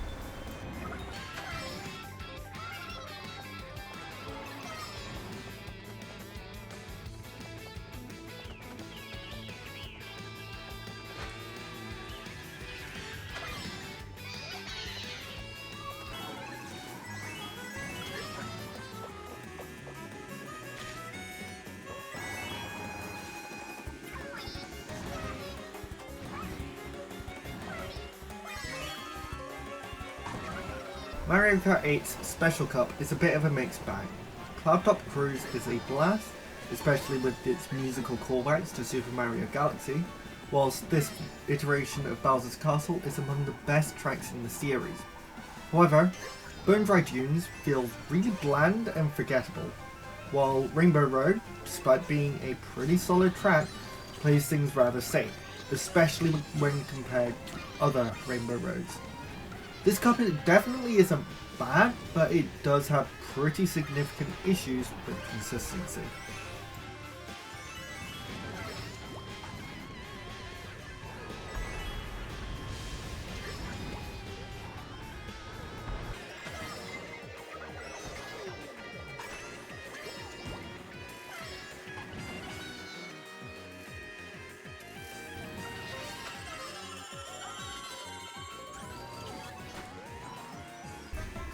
Mario Kart 8's Special Cup is a bit of a mixed bag. Cloudtop Cruise is a blast, especially with its musical callbacks to Super Mario Galaxy, whilst this iteration of Bowser's Castle is among the best tracks in the series. However, Bone Dry Dunes feels really bland and forgettable, while Rainbow Road, despite being a pretty solid track, plays things rather safe, especially when compared to other Rainbow Roads. This cup definitely isn't bad, but it does have pretty significant issues with consistency.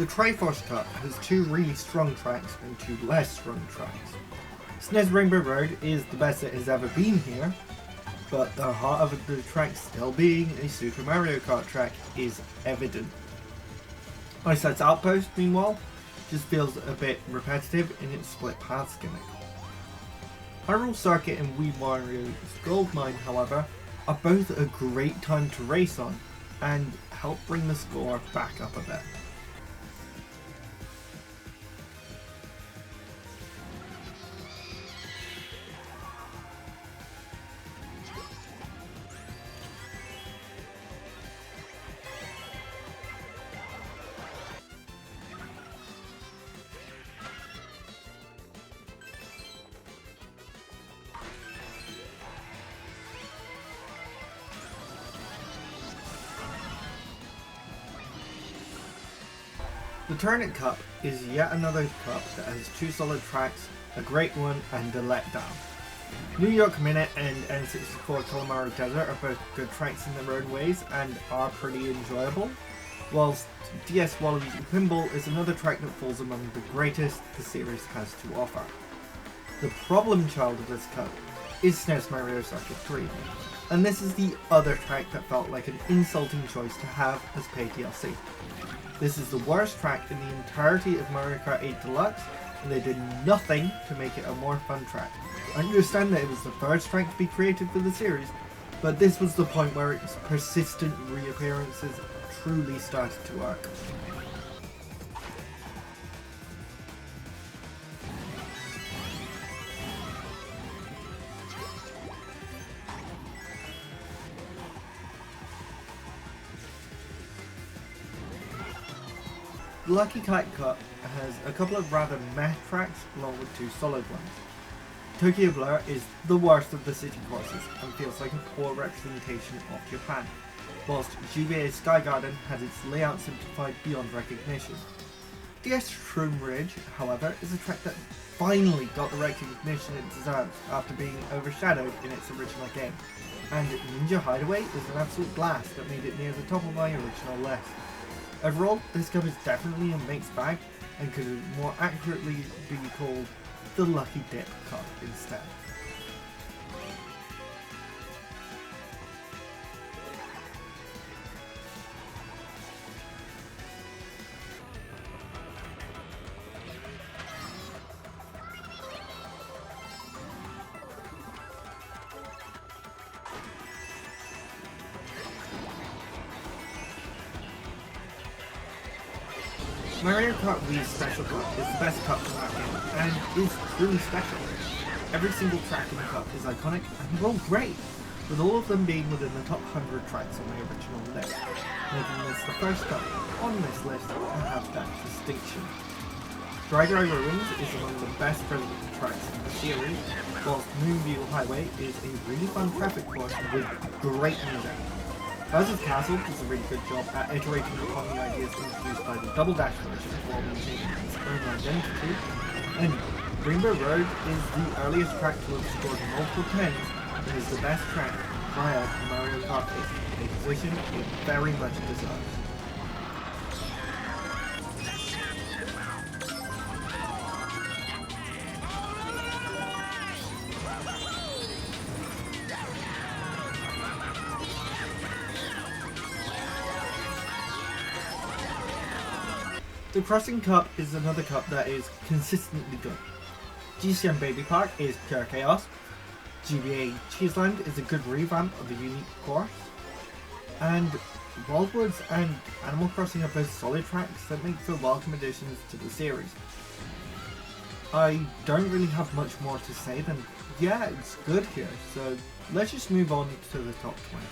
The Triforce Cup has two really strong tracks and two less strong tracks. SNES Rainbow Road is the best it has ever been here, but the heart of the track still being a Super Mario Kart track is evident. Ice Ice Outpost, meanwhile, just feels a bit repetitive in its split paths gimmick. Hyrule Circuit and Wii Wario's Goldmine, however, are both a great time to race on and help bring the score back up a bit. The Turnip Cup is yet another cup that has two solid tracks, a great one and a letdown. New York Minute and N64 Calamari Desert are both good tracks in their own ways and are pretty enjoyable, whilst DS Waluigi Pinball is another track that falls among the greatest the series has to offer. The problem child of this cup is SNES Mario Circuit 3, and this is the other track that felt like an insulting choice to have as paid DLC. This is the worst track in the entirety of Mario Kart 8 Deluxe, and they did nothing to make it a more fun track. I understand that it was the first track to be created for the series, but this was the point where its persistent reappearances truly started to work. Lucky Kite Cup has a couple of rather meh tracks along with two solid ones. Tokyo Blur is the worst of the city courses and feels like a poor representation of Japan, whilst GBA Sky Garden has its layout simplified beyond recognition. DS Shroom Ridge, however, is a track that finally got the recognition it deserves after being overshadowed in its original game, and Ninja Hideaway is an absolute blast that made it near the top of my original list. Overall, this cup is definitely a mixed bag and could more accurately be called the Lucky Dip Cup instead. Mario Kart Wii's Special Cup is the best cup from that game, and is truly special. Every single track in the cup is iconic, and they're all great, with all of them being within the top 100 tracks on the original list, making this the first cup on this list to have that distinction. Dry Ruins is among the best present tracks in the series, whilst Moonview Highway is a really fun traffic course with great music. Bowser's Castle does a really good job at iterating upon the ideas introduced by the Double Dash version while maintaining its own identity, and Rainbow Road is the earliest track to have scored multiple 10s and is the best track prior to Mario Kart 8, a position it very much deserves. The Crossing Cup is another cup that is consistently good. GCM Baby Park is pure chaos. GBA Cheeseland is a good revamp of a unique course. And Wildwoods and Animal Crossing are both solid tracks that make for welcome additions to the series. I don't really have much more to say than, yeah, it's good here, so let's just move on to the top 20.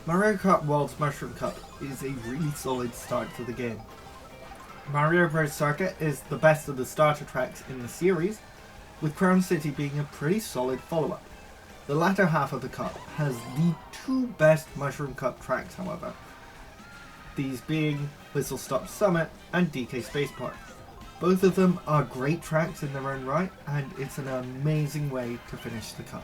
Mario Kart World's Mushroom Cup is a really solid start to the game. Mario Bros. Circuit is the best of the starter tracks in the series, with Crown City being a pretty solid follow-up. The latter half of the cup has the two best Mushroom Cup tracks, however, these being Whistle Stop Summit and DK Spaceport. Both of them are great tracks in their own right, and it's an amazing way to finish the cup.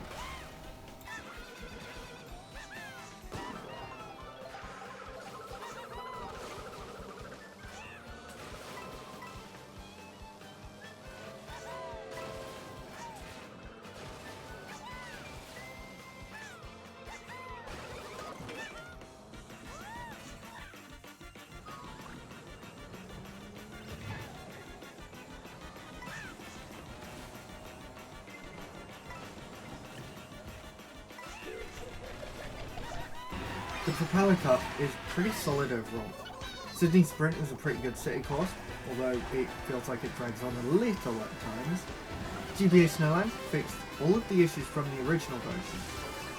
The Propeller Cup is pretty solid overall. Sydney Sprint is a pretty good city course, although it feels like it drags on a little at times. GBA Snowland fixed all of the issues from the original version,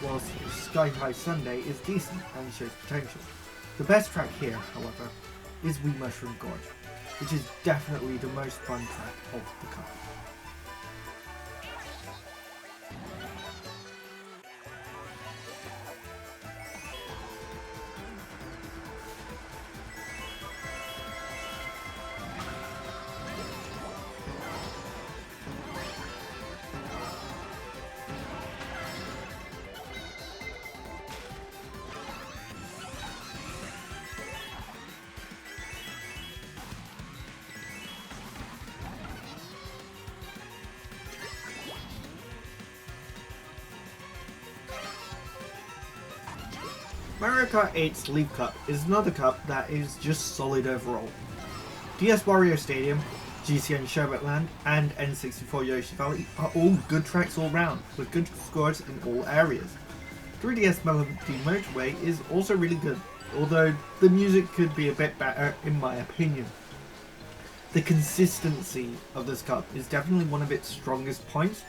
whilst Sky High Sunday is decent and shows potential. The best track here, however, is Wee Mushroom Gorge, which is definitely the most fun track of the cup. Mario Kart 8's Leaf Cup is another cup that is just solid overall. DS Wario Stadium, GCN Sherbetland, and N64 Yoshi Valley are all good tracks all round, with good scores in all areas. 3DS Melody Motorway is also really good, although the music could be a bit better in my opinion. The consistency of this cup is definitely one of its strongest points,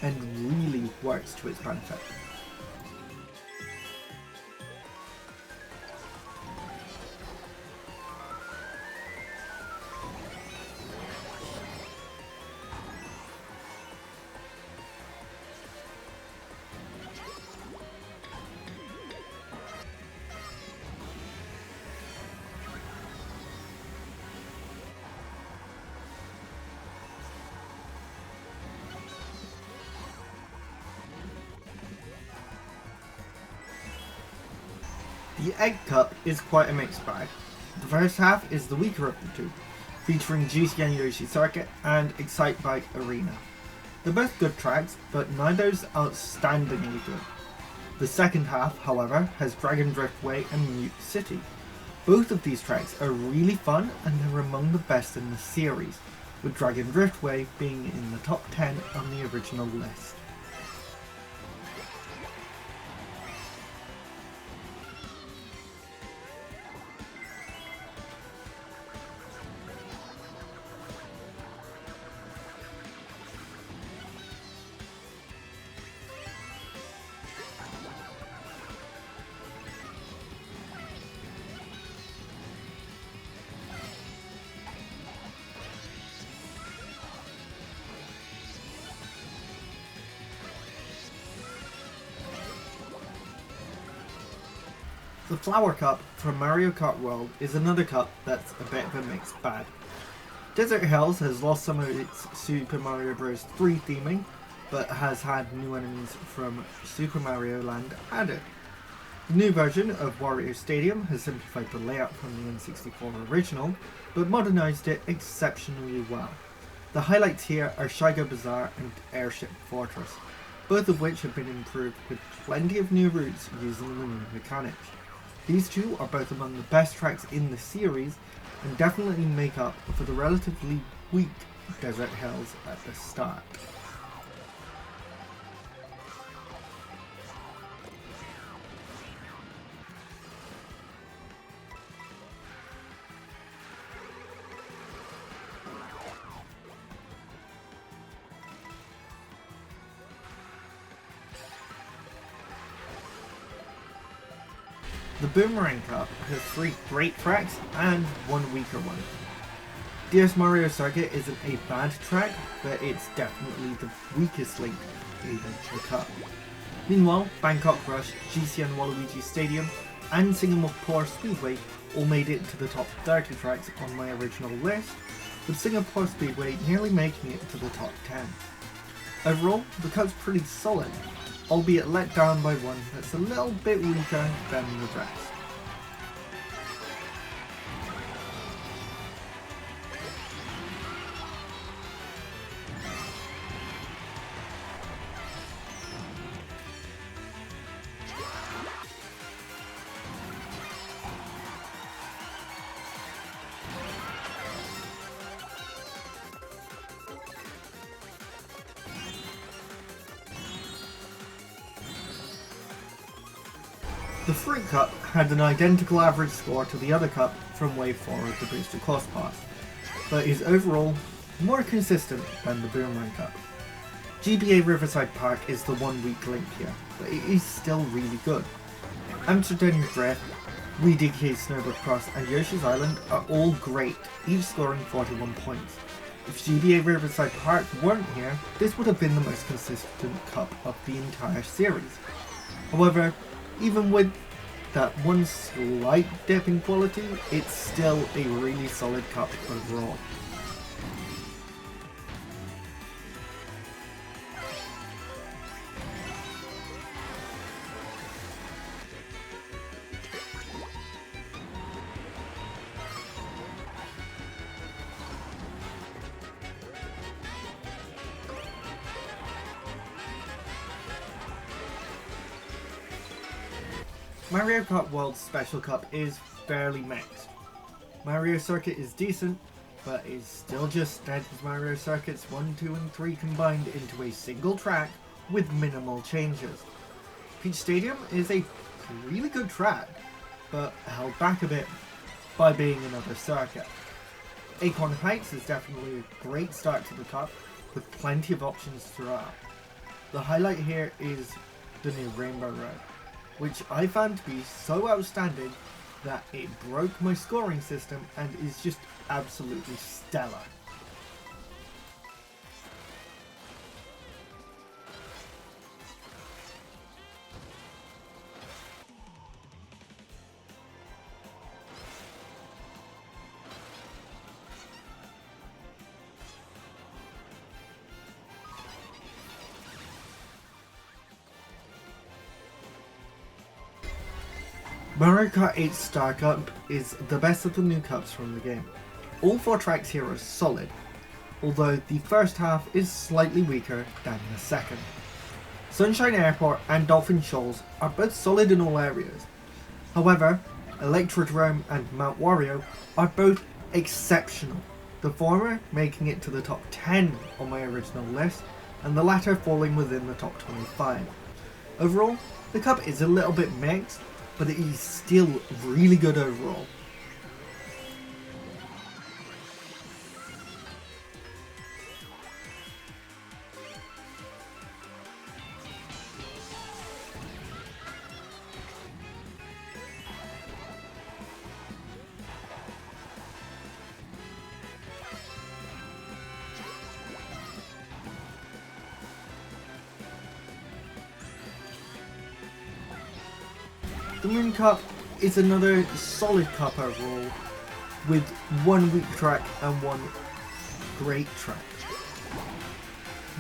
and really works to its benefit. The Egg Cup is quite a mixed bag. The first half is the weaker of the two, featuring GCN Yoshi Circuit and Excite Bike Arena. They're both good tracks, but neither's outstandingly good. The second half, however, has Dragon Driftway and Mute City. Both of these tracks are really fun and they're among the best in the series, with Dragon Driftway being in the top 10 on the original list. The Flower Cup from Mario Kart World is another cup that's a bit of a mixed bag. Desert Hills has lost some of its Super Mario Bros. 3 theming, but has had new enemies from Super Mario Land added. The new version of Wario Stadium has simplified the layout from the N64 original, but modernised it exceptionally well. The highlights here are Shiga Bazaar and Airship Fortress, both of which have been improved with plenty of new routes using the new mechanics. These two are both among the best tracks in the series and definitely make up for the relatively weak Desert Hills at the start. The Boomerang Cup has 3 great tracks and 1 weaker one. DS Mario Circuit isn't a bad track, but it's definitely the weakest link in the cup. Meanwhile, Bangkok Rush, GCN Waluigi Stadium, and Singapore Speedway all made it to the top 30 tracks on my original list, with Singapore Speedway nearly making it to the top 10. Overall, the cup's pretty solid, albeit let down by one that's a little bit weaker than the rest. The Fruit Cup had an identical average score to the other cup from Wave 4 of the Booster Course Pass, but is overall more consistent than the Boomerang Cup. GBA Riverside Park is the one weak link here, but it is still really good. Amsterdam Drift, WeDK Snowboard Cross and Yoshi's Island are all great, each scoring 41 points. If GBA Riverside Park weren't here, this would have been the most consistent cup of the entire series. However, even with that one slight dip in quality, it's still a really solid cup overall. Mario Kart World's Special Cup is fairly mixed. Mario Circuit is decent, but is still just dead as Mario Circuits 1, 2 and 3 combined into a single track with minimal changes. Peach Stadium is a really good track, but held back a bit by being another circuit. Acorn Heights is definitely a great start to the cup, with plenty of options throughout. The highlight here is the new Rainbow Road, which I found to be so outstanding that it broke my scoring system and is just absolutely stellar. Mario Kart 8 Star Cup is the best of the new cups from the game. All 4 tracks here are solid, although the first half is slightly weaker than the second. Sunshine Airport and Dolphin Shoals are both solid in all areas. However, Electrodrome and Mount Wario are both exceptional, the former making it to the top 10 on my original list, and the latter falling within the top 25. Overall, the cup is a little bit mixed, but it is still really good overall. The Moon Cup is another solid cup overall, with one weak track and one great track.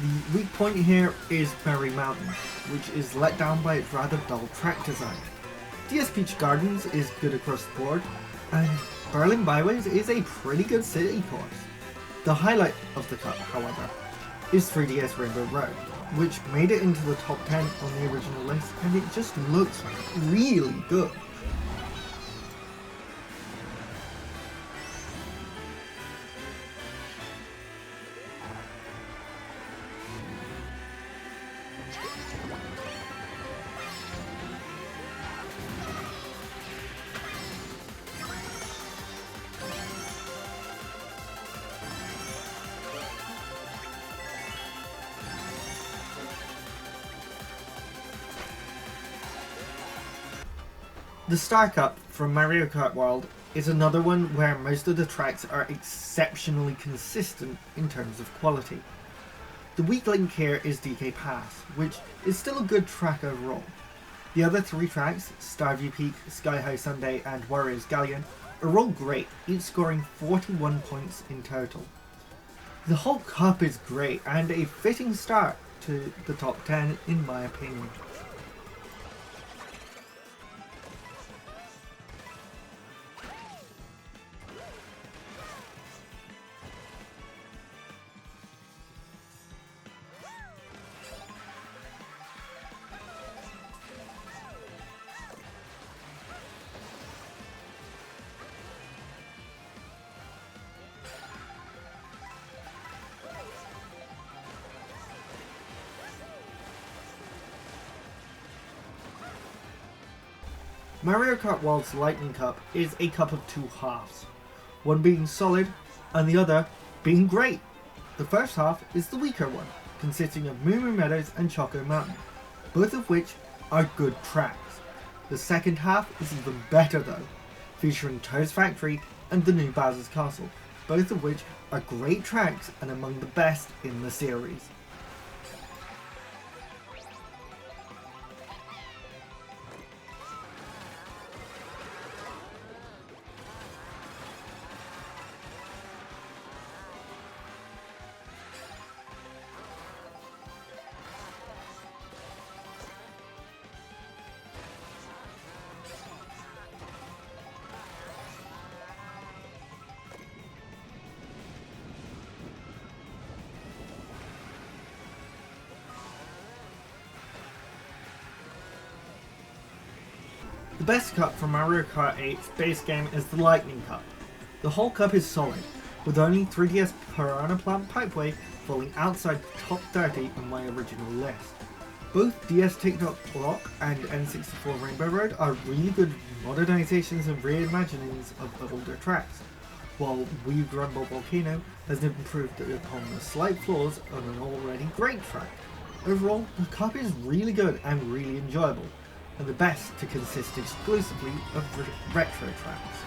The weak point here is Berry Mountain, which is let down by its rather dull track design. DS Peach Gardens is good across the board, and Berlin Byways is a pretty good city course. The highlight of the cup, however, is 3DS Rainbow Road, which made it into the top 10 on the original list, and it just looks really good. The Star Cup from Mario Kart World is another one where most of the tracks are exceptionally consistent in terms of quality. The weak link here is DK Pass, which is still a good track overall. The other 3 tracks, Starview Peak, Sky High Sunday and Warriors Galleon, are all great, each scoring 41 points in total. The whole cup is great and a fitting start to the top 10 in my opinion. Mario Kart World's Lightning Cup is a cup of 2 halves, one being solid and the other being great. The first half is the weaker one, consisting of Moo Moo Meadows and Choco Mountain, both of which are good tracks. The second half is even better though, featuring Toad's Factory and the new Bowser's Castle, both of which are great tracks and among the best in the series. The best cup from Mario Kart 8's base game is the Lightning Cup. The whole cup is solid, with only 3DS Piranha Plant Pipeway falling outside the top 30 on my original list. Both DS TikTok Block and N64 Rainbow Road are really good modernizations and reimaginings of older tracks, while Wii Rumble Volcano has improved upon the slight flaws on an already great track. Overall, the cup is really good and really enjoyable, and the best to consist exclusively of retro tracks.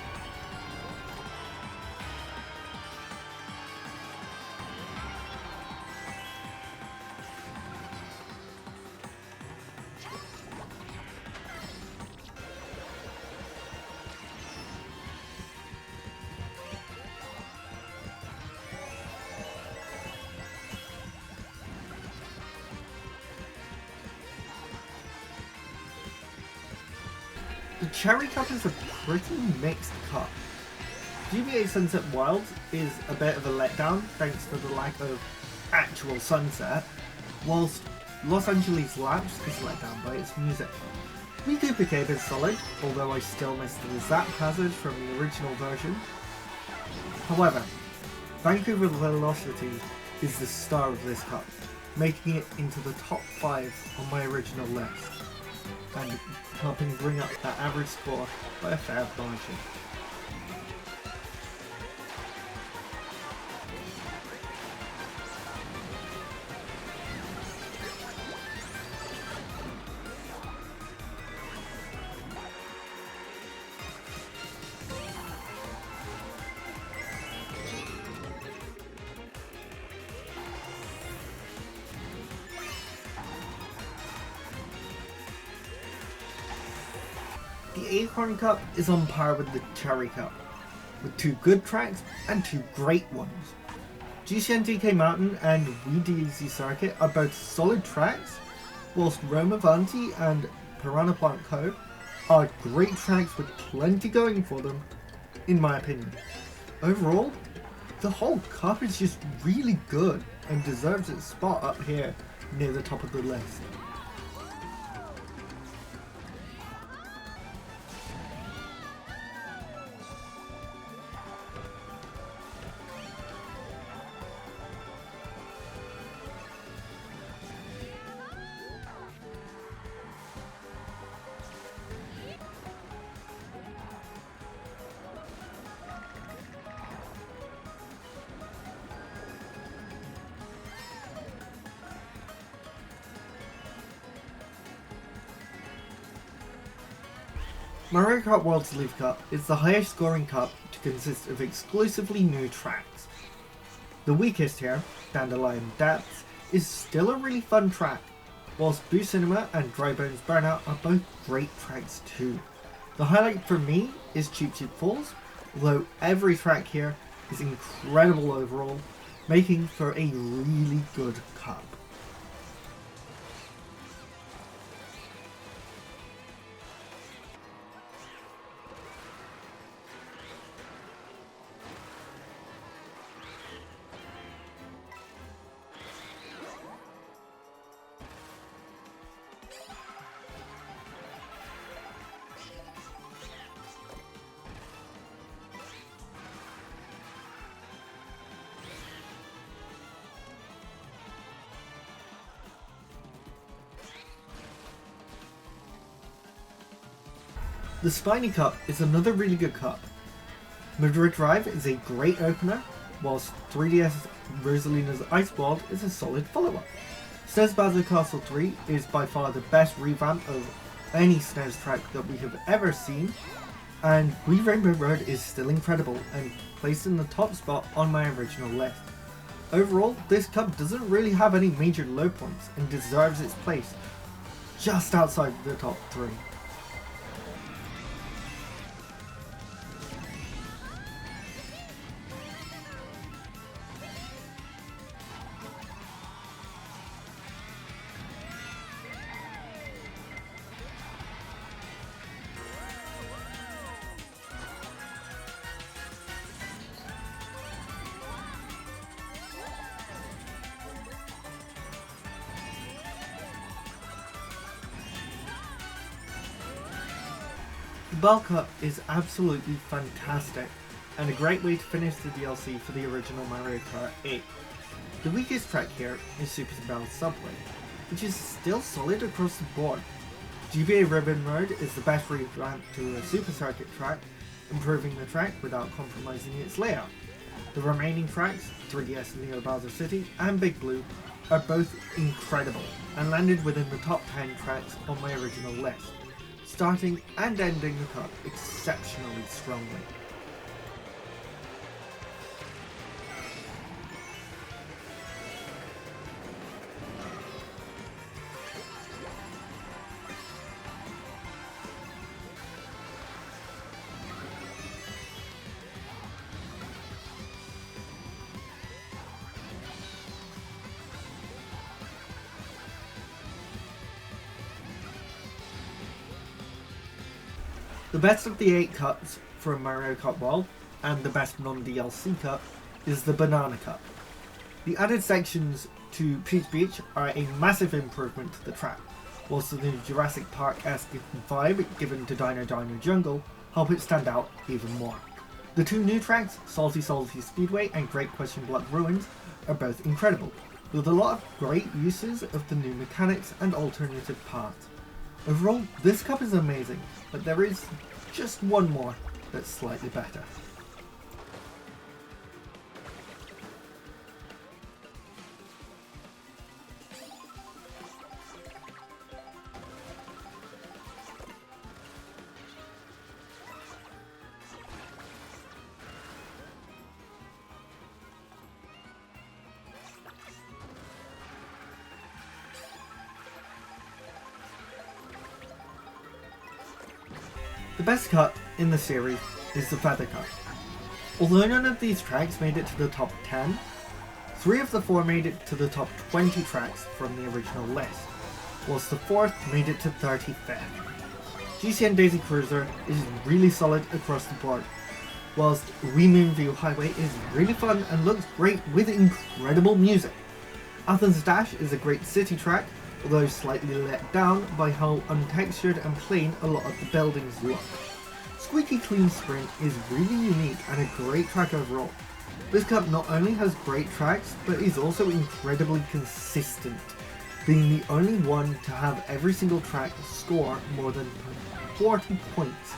The Cherry Cup is a pretty mixed cup. GBA Sunset Wilds is a bit of a letdown thanks to the lack of actual sunset, whilst Los Angeles Lapse is let down by its music. Wii Cooper Cape is solid, although I still miss the Zap Hazard from the original version. However, Vancouver Velocity is the star of this cup, making it into the top 5 on my original list, and helping bring up that average score by a fair margin. The Acorn Cup is on par with the Cherry Cup, with 2 good tracks and 2 great ones. GCN Mountain and Wii DZ Circuit are both solid tracks, whilst Roma Avanti and Piranha Plant Cove are great tracks with plenty going for them, in my opinion. Overall, the whole cup is just really good and deserves its spot up here near the top of the list. Mario Kart World's Leaf Cup is the highest scoring cup to consist of exclusively new tracks. The weakest here, Dandelion Depths, is still a really fun track, whilst Boo Cinema and Dry Bones Burnout are both great tracks too. The highlight for me is Cheep Cheep Falls, although every track here is incredible overall, making for a really good cup. The Spiny Cup is another really good cup. Madrid Drive is a great opener, whilst 3DS Rosalina's Ice World is a solid follow-up. SNES Bazo Castle 3 is by far the best revamp of any SNES track that we have ever seen, and Wii Rainbow Road is still incredible and placed in the top spot on my original list. Overall, this cup doesn't really have any major low points and deserves its place just outside the top 3. The Ball Cup is absolutely fantastic and a great way to finish the DLC for the original Mario Kart 8. The weakest track here is Super Bell Subway, which is still solid across the board. GBA Ribbon Road is the best revamp to a Super Circuit track, improving the track without compromising its layout. The remaining tracks, 3DS Neo Bowser City and Big Blue, are both incredible and landed within the top 10 tracks on my original list, starting and ending the cup exceptionally strongly. The best of the 8 cups from Mario Kart World, and the best non-DLC cup, is the Banana Cup. The added sections to Peach Beach are a massive improvement to the track, whilst the new Jurassic Park-esque vibe given to Dino Dino Jungle help it stand out even more. The two new tracks, Salty Salty Speedway and Great Question Block Ruins, are both incredible, with a lot of great uses of the new mechanics and alternative paths. Overall, this cup is amazing, but there is just one more that's slightly better. The best cup in the series is the Feather Cup. Although none of these tracks made it to the top 10, 3 of the 4 made it to the top 20 tracks from the original list, whilst the 4th made it to 35th. GCN Daisy Cruiser is really solid across the board, whilst Wii Moonview Highway is really fun and looks great with incredible music. Athens Dash is a great city track, although slightly let down by how untextured and plain a lot of the buildings look. Squeaky Clean Sprint is really unique and a great track overall. This cup not only has great tracks, but is also incredibly consistent, being the only one to have every single track score more than 40 points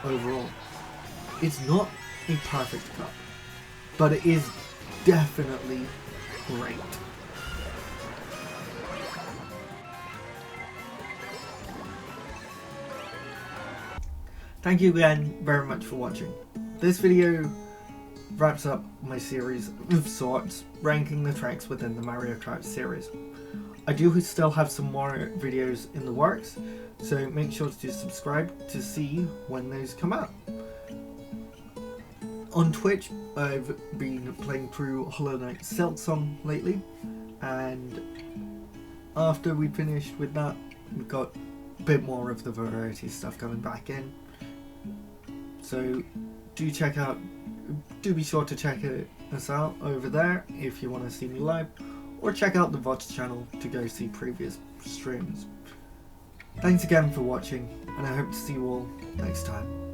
overall. It's not a perfect cup, but it is definitely great. Thank you again very much for watching. This video wraps up my series of sorts, ranking the tracks within the Mario Kart series. I do still have some more videos in the works, so make sure to subscribe to see when those come out. On Twitch, I've been playing through Hollow Knight Silksong lately, and after we finished with that, we've got a bit more of the variety stuff coming back in. So do be sure to check us out over there if you want to see me live, or check out the VODs channel to go see previous streams. Thanks again for watching, and I hope to see you all next time.